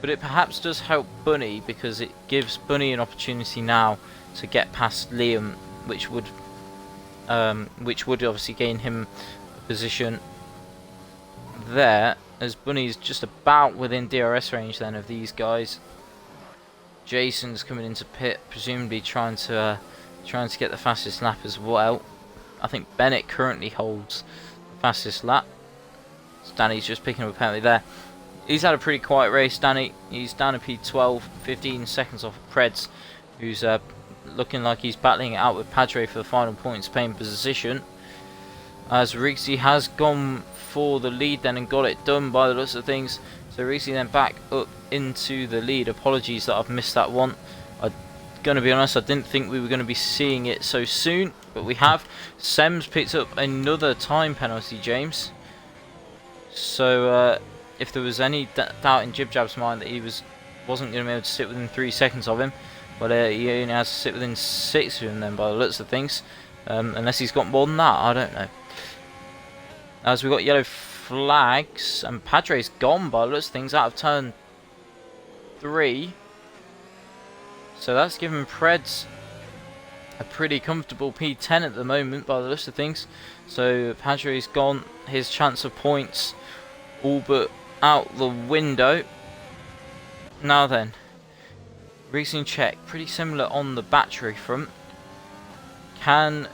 But it perhaps does help Bunny, because it gives Bunny an opportunity now to get past Liam, which would obviously gain him a position there, as Bunny's just about within DRS range then of these guys. Jason's coming into pit, presumably trying to get the fastest lap as well. I think Bennett currently holds the fastest lap. Danny's just picking up a penalty there. He's had a pretty quiet race, Danny. He's down to P12, 15 seconds off of Preds, who's looking like he's battling it out with Padre for the final points paying position. As Riggsy has gone for the lead then and got it done by the looks of things. So Riggsy then back up into the lead. Apologies that I've missed that one. I'm going to be honest, I didn't think we were going to be seeing it so soon, but we have. Sem's picked up another time penalty, James. So if there was any doubt in Jib Jab's mind that he wasn't going to be able to sit within 3 seconds of him, well, he only has to sit within 6 of him then by the looks of things. Unless he's got more than that, I don't know. As we've got yellow flags, and Padre's gone by the looks of things out of turn 3. So that's given Preds a pretty comfortable P10 at the moment by the list of things. So Padre's gone, his chance of points all but out the window. Now then, racing check, pretty similar on the battery front. Can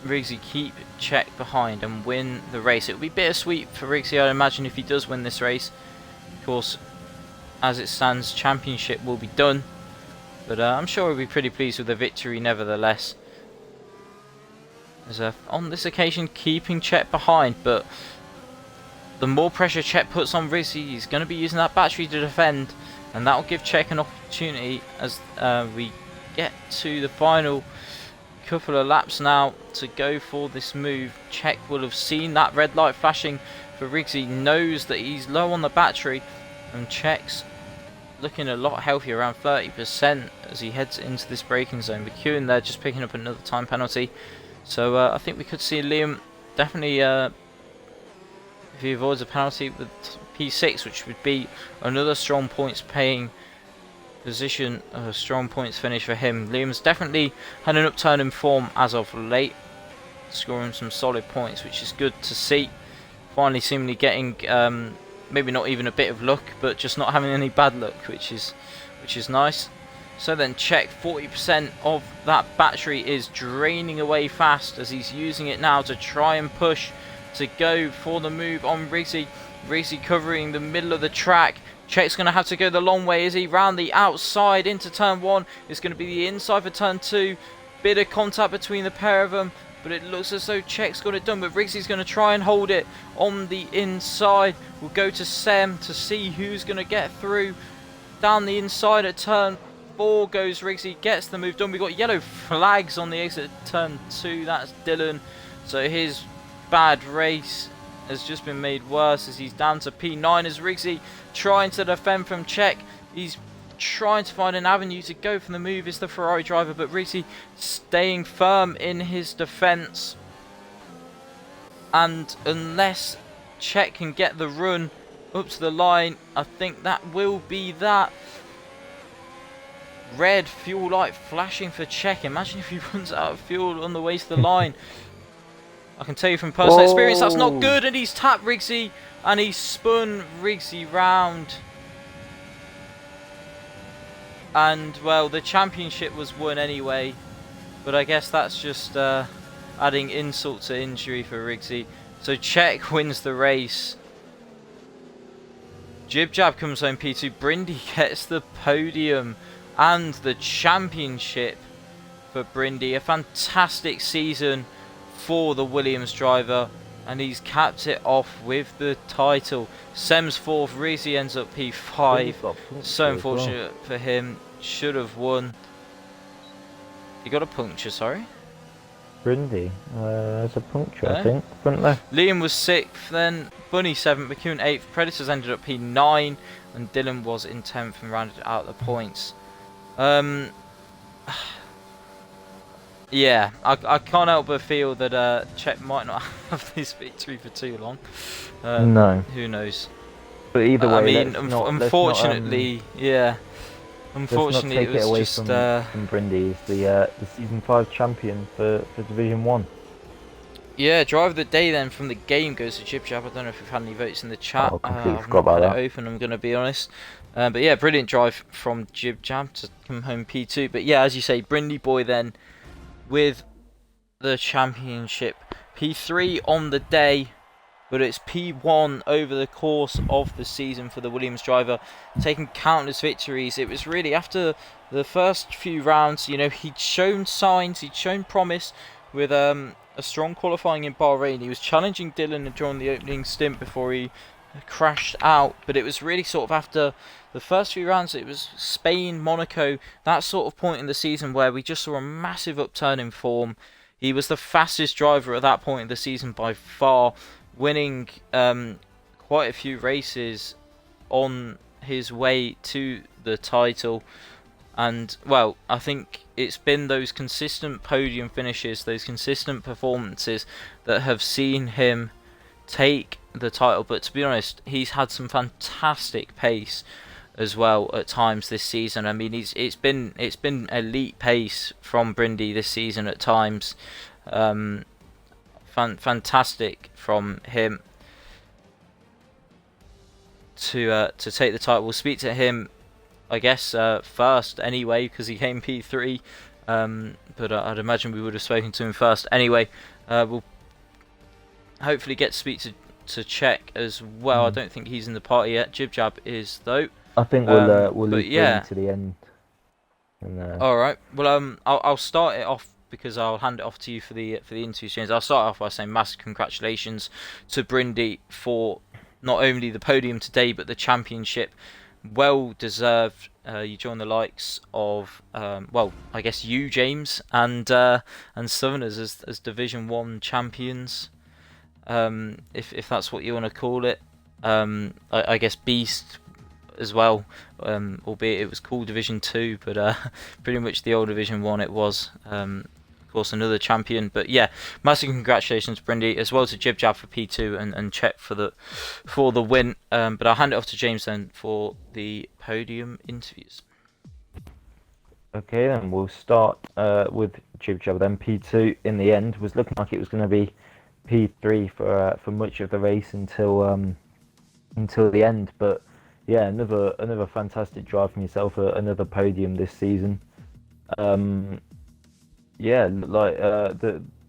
Riggsy keep Czech behind and win the race? It would be bittersweet for Riggsy, I'd imagine, if he does win this race. Of course, as it stands, championship will be done, but I'm sure he'll be pretty pleased with the victory nevertheless. As on this occasion, keeping Czech behind, but the more pressure Czech puts on Riggsy, he's going to be using that battery to defend, and that will give Czech an opportunity as we get to the final couple of laps now to go for this move. Czech will have seen that red light flashing for Riggsy, knows that he's low on the battery, and Czech's looking a lot healthier, around 30% as he heads into this braking zone. But McEwen there just picking up another time penalty, so I think we could see Liam definitely, if he avoids a penalty, with P6, which would be another strong points paying position, a strong points finish for him. Liam's definitely had an upturn in form as of late, scoring some solid points, which is good to see. Finally seemingly getting maybe not even a bit of luck, but just not having any bad luck, which is nice. So then Czech, 40% of that battery is draining away fast as he's using it now to try and push to go for the move on Riggsy. Riggsy covering the middle of the track. Czech's going to have to go the long way, is he? Round the outside into turn 1. It's going to be the inside for turn 2. Bit of contact between the pair of them, but it looks as though Czech's got it done, but Riggsy's going to try and hold it on the inside. We'll go to Sem to see who's going to get through. Down the inside at turn 4 goes Riggsy, gets the move done. We've got yellow flags on the exit at turn 2. That's Dylan. So his bad race has just been made worse as he's down to P9 as Riggsy trying to defend from Czech. He's trying to find an avenue to go for the move, is the Ferrari driver, but Riggsy staying firm in his defence. And unless Czech can get the run up to the line, I think that will be that. Red fuel light flashing for Czech. Imagine if he runs out of fuel on the way to the line. I can tell you from personal experience that's not good, and he's tapped Riggsy and he's spun Riggsy round. And well, the championship was won anyway, but I guess that's just adding insult to injury for Riggsy. So Czech wins the race. Jib Jab comes home P2. Brindy gets the podium and the championship for Brindy. A fantastic season for the Williams driver, and he's capped it off with the title. Sem's 4th, Riggsy ends up P5. So unfortunate for him, should have won. He got a puncture, sorry? Brindy has a puncture, I think, front left. Liam was 6th, then Bunny 7th, McEwen 8th, Predators ended up P9, and Dylan was in 10th and rounded out the points. Yeah, I can't help but feel that Czech might not have this victory for too long. No. Who knows? But either way, I mean, unfortunately, yeah. Unfortunately, it was away just from Brindy. He's the season 5 champion for Division 1. Yeah, driver of the day then from the game goes to Jib Jab. I don't know if we've had any votes in the chat. Oh, I completely forgot about that. Open, I'm going to be honest. But yeah, brilliant drive from Jib Jab to come home P2. But yeah, as you say, Brindy boy then with the championship. P3 on the day, but it's P1 over the course of the season for the Williams driver, taking countless victories. It was really after the first few rounds, you know, he'd shown signs, he'd shown promise with a strong qualifying in Bahrain. He was challenging Dylan during the opening stint before he crashed out, but it was really sort of after the first few rounds, it was Spain, Monaco, that sort of point in the season where we just saw a massive upturn in form. He was the fastest driver at that point in the season by far, winning quite a few races on his way to the title. And well, I think it's been those consistent podium finishes, those consistent performances that have seen him take the title. But to be honest, he's had some fantastic pace as well at times this season. I mean, it's been elite pace from Brindy this season at times. Fantastic from him to take the title. We'll speak to him, I guess, first anyway, because he came P3. But I'd imagine we would have spoken to him first anyway. We'll hopefully get to speak to Czech as well. I don't think he's in the party yet. Jib Jab is though. I think we'll leave to the end. And, all right. Well, I'll start it off because I'll hand it off to you for the interview, James. I'll start off by saying massive congratulations to Brindy for not only the podium today but the championship. Well deserved. You join the likes of I guess you, James, and Southerners as Division 1 champions, if that's what you want to call it. I guess Beast as well, albeit it was called Division 2, but pretty much the old Division 1 it was. Of course, another champion, but yeah, massive congratulations, Brindy, as well to Jib Jab for P2 and Czech for the win. But I'll hand it off to James then for the podium interviews. Okay, then we'll start with Jib Jab. Then P2 in the end was looking like it was going to be P3 for much of the race until the end. But yeah, another fantastic drive from yourself, another podium this season. Yeah, like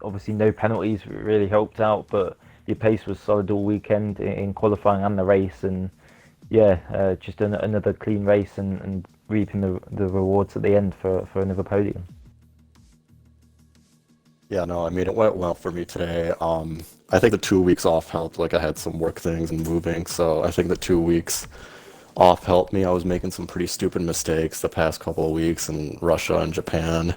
obviously no penalties really helped out, but your pace was solid all weekend in qualifying and the race, and yeah, just another clean race and reaping the rewards at the end for another podium. Yeah, no, I mean, it went well for me today. I think the 2 weeks off helped. Like, I had some work things and moving, so I think the 2 weeks off helped me. I was making some pretty stupid mistakes the past couple of weeks in Russia and Japan.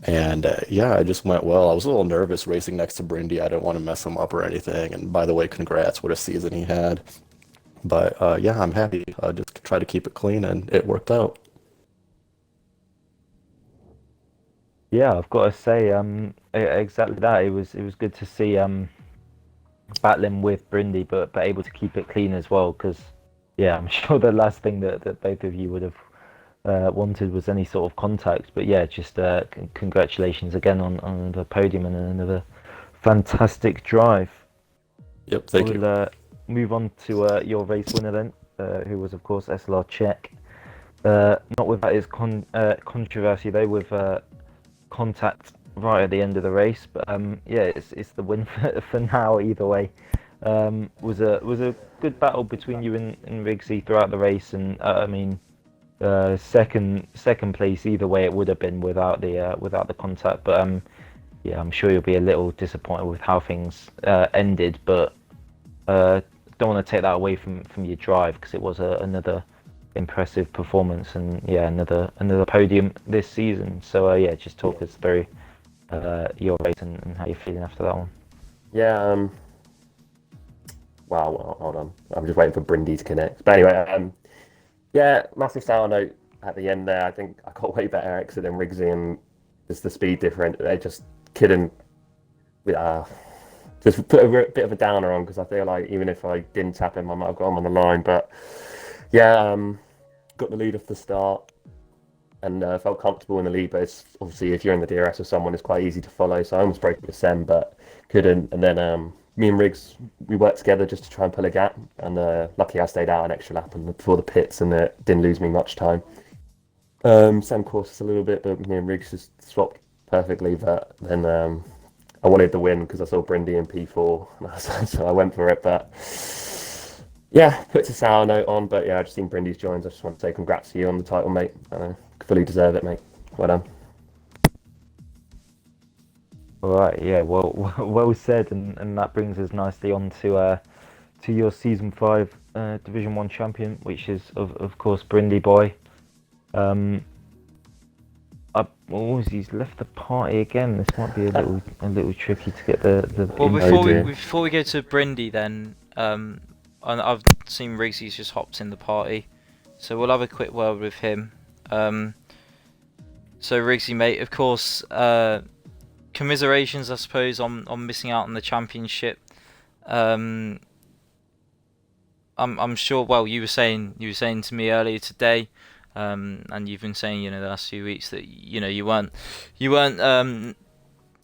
And yeah, it just went well. I was a little nervous racing next to Brindy. I didn't want to mess him up or anything. And by the way, congrats, what a season he had. But yeah, I'm happy. Just try to keep it clean, and it worked out. Yeah, I've got to say, exactly that. It was good to see battling with Brindy, but able to keep it clean as well. Because yeah, I'm sure the last thing that both of you would have wanted was any sort of contact. But yeah, just congratulations again on the podium and another fantastic drive. Yep, thank you. We'll move on to your race winner then, who was of course SLR Czech. Not without its controversy though, with contact right at the end of the race. But yeah, it's the win for now either way. Was a good battle between you and Rigsy throughout the race, and I mean. Second place either way it would have been without the contact, but yeah, I'm sure you'll be a little disappointed with how things ended, but don't want to take that away from your drive, because it was another impressive performance, and yeah, another podium this season. So yeah, just talk us through your race and how you're feeling after that one. Yeah, well, hold on, I'm just waiting for Brindy to connect, but anyway, yeah, massive sour note at the end there. I think I got way better exit than Rigsy, and just the speed difference. They just couldn't. Just put a bit of a downer on, because I feel like even if I didn't tap him, I might have got him on the line. But yeah, got the lead off the start and felt comfortable in the lead. But it's obviously, if you're in the DRS with someone, it's quite easy to follow. So I almost broke with Sem, but couldn't. And then me and Riggs, we worked together just to try and pull a gap, and luckily I stayed out an extra lap before the pits, and it didn't lose me much time. Sam course us a little bit, but me and Riggs just swapped perfectly. But then I wanted the win because I saw Brindy in P4, so I went for it. But yeah, puts a sour note on. But yeah, I just seen Brindy's joins. I just want to say congrats to you on the title, mate. Fully deserve it, mate. Well done. All right, yeah, well said, and that brings us nicely on to your season 5 Division 1 champion, which is of course Brindy boy. He's left the party again. This might be a little tricky to get the. Well, before we go to Brindy, then I've seen Rigsy's just hopped in the party, so we'll have a quick word with him. So Rigsy, mate, of course. Commiserations, I suppose, on missing out on the championship. I I'm sure. Well, you were saying to me earlier today, and you've been saying, the last few weeks that you weren't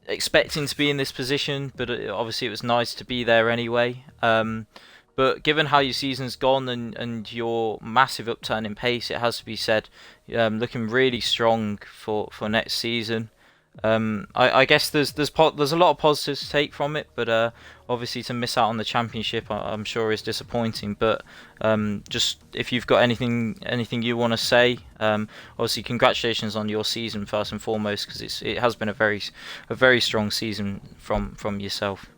expecting to be in this position, but obviously it was nice to be there anyway. But given how your season's gone and your massive upturn in pace, it has to be said, looking really strong for next season. I guess there's a lot of positives to take from it, but obviously to miss out on the championship, I'm sure is disappointing. But just if you've got anything you want to say, obviously congratulations on your season first and foremost, because it has been a very strong season from yourself.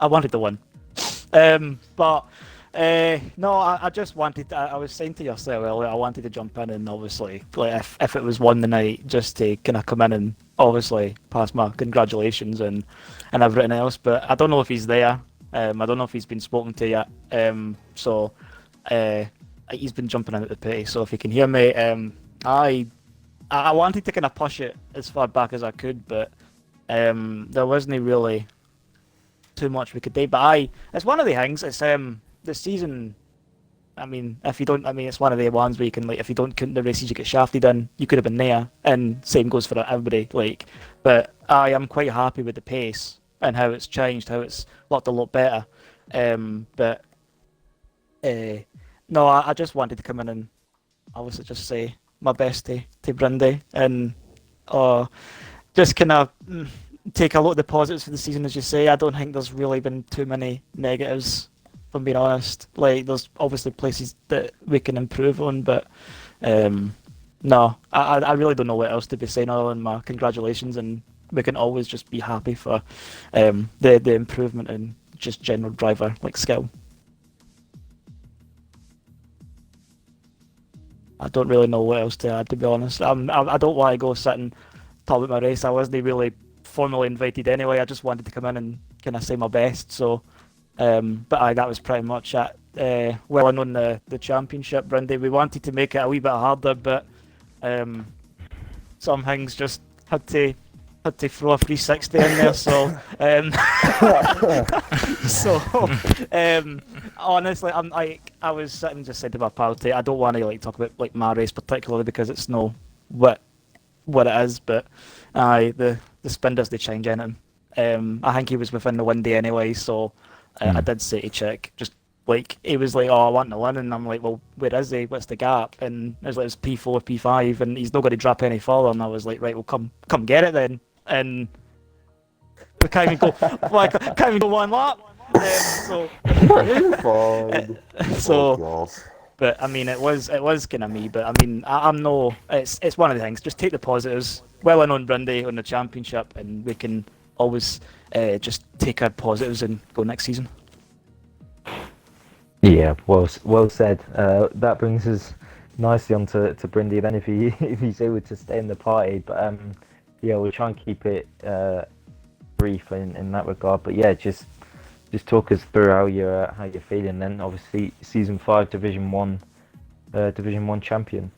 I wanted to win. But no, I just wanted. I was saying to yourself earlier, I wanted to jump in and obviously, like, if it was won the night, just to kind of come in and obviously pass my congratulations and everything else. But I don't know if he's there. I don't know if he's been spoken to yet. So he's been jumping in at the pity. So if you can hear me, I wanted to kind of push it as far back as I could, but there wasn't really too much we could do. But it's one of the things. It's the season. I mean, if you don't, I mean, it's one of the ones where you can, like, if you don't count the races you get shafted in, you could have been there, and same goes for everybody. Like, but I am quite happy with the pace and how it's changed, how it's looked a lot better. But no, I just wanted to come in and obviously just say my best to Brindy and just kind of take a lot of the positives for the season, as you say. I don't think there's really been too many negatives, if I'm being honest. Like, there's obviously places that we can improve on, but no, I really don't know what else to be saying other than my congratulations, and we can always just be happy for the improvement in just general driver skill. I don't really know what else to add, to be honest. I don't want to go sit and talk about my race. I wasn't really formally invited anyway. I just wanted to come in and kind of say my best. So, but that was pretty much it. Well, and on the championship, Brindy, we wanted to make it a wee bit harder, but some things just had to throw a 360 in there. So, honestly, I was sitting just saying to my pal, I don't want to talk about my race particularly because it's no what it is, but the spin does the change in him. I think he was within the windy anyway, so I did say to check. Just he was like, "Oh, I want to win," and I'm like, "Well, where is he? What's the gap?" And it was like, "It's P4, P5, and he's not going to drop any further." And I was like, "Right, well, come get it then." And we can't even go, can't even go one lap. So, Fine. so. Oh, But I mean, it was kind of me. But I mean, I'm no. It's one of the things. Just take the positives. Well and on Brindy on the championship, and we can always just take our positives and go next season. Yeah, well said. That brings us nicely on to Brindy then, if he's able to stay in the party. But yeah, we'll try and keep it brief in that regard. But yeah, just talk us through how you're feeling. Then obviously season 5 Division 1 champion.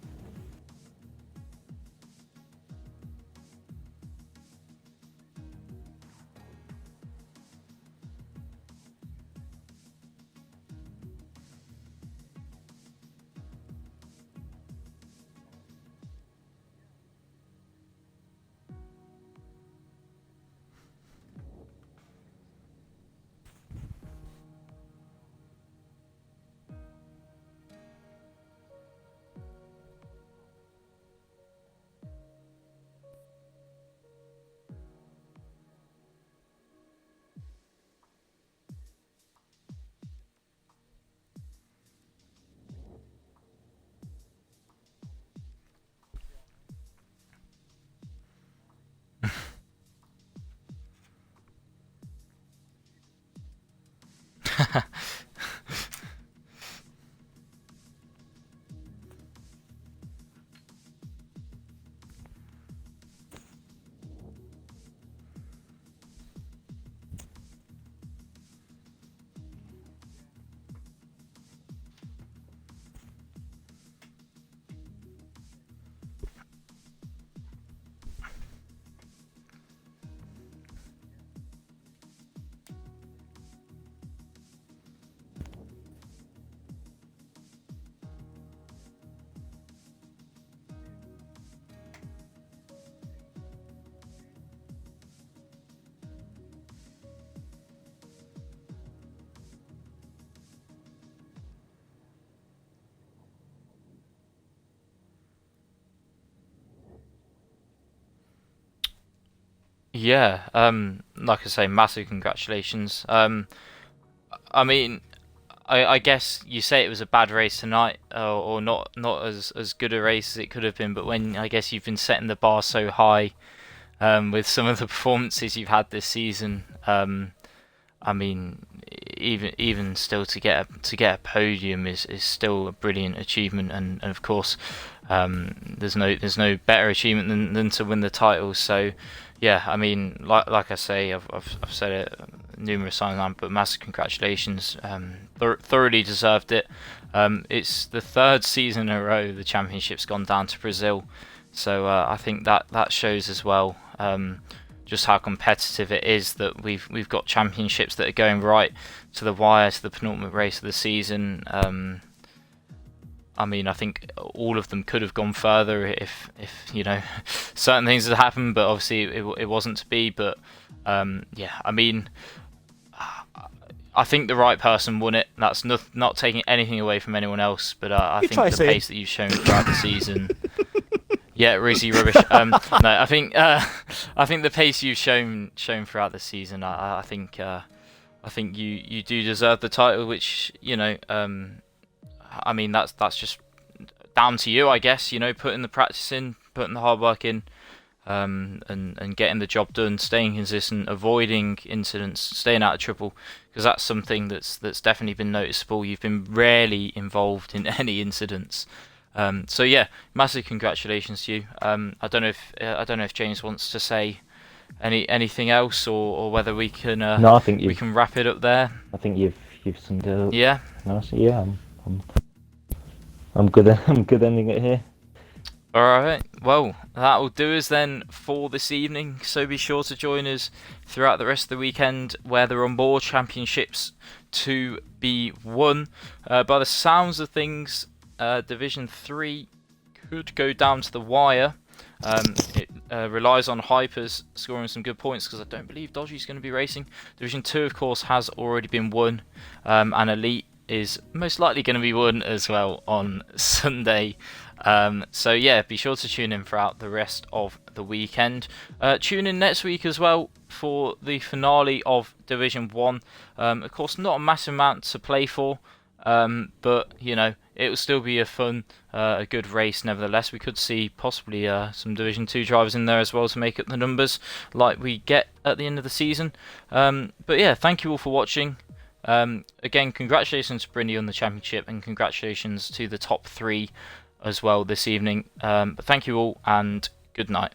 Yeah, like I say, massive congratulations. I mean, I guess you say it was a bad race tonight, or not as good a race as it could have been. But when I guess you've been setting the bar so high, with some of the performances you've had this season, I mean, even still to get a podium is still a brilliant achievement, and of course, there's no better achievement than to win the title. So, yeah, I mean, like I say, I've said it numerous times now, but massive congratulations. Thoroughly deserved it. It's the third season in a row the championship's gone down to Brazil, so I think that shows as well. Just how competitive it is that we've got championships that are going right to the wire, to the penultimate race of the season. I mean, I think all of them could have gone further if certain things had happened, but obviously it wasn't to be. But yeah, I mean, I think the right person won it. That's not taking anything away from anyone else, but I think the pace that you've shown throughout the season. Yeah, Rizzy rubbish. No, I think the pace you've shown throughout the season. I think you do deserve the title, which I mean that's just down to you, I guess. Putting the practice in, putting the hard work in, and getting the job done, staying consistent, avoiding incidents, staying out of trouble, because that's something that's definitely been noticeable. You've been rarely involved in any incidents. So yeah, massive congratulations to you. I don't know if James wants to say anything else, or whether we can No, I think we can wrap it up there. I think you've summed it up. Yeah. Nicely. Yeah, I'm good. I'm good ending it here. Alright, well, that will do us then for this evening, so be sure to join us throughout the rest of the weekend where there are more championships to be won. By the sounds of things, Division 3 could go down to the wire. It relies on Hypers scoring some good points, because I don't believe Dodgy's going to be racing. Division 2, of course, has already been won, and Elite is most likely going to be won as well on Sunday. So yeah, be sure to tune in throughout the rest of the weekend. Tune in next week as well for the finale of Division 1. Of course, not a massive amount to play for, but it will still be a good race nevertheless. We could see possibly some Division 2 drivers in there as well to make up the numbers like we get at the end of the season. But yeah, thank you all for watching. Again, congratulations to Brindley on the championship, and congratulations to the top 3 as well this evening. But thank you all, and good night.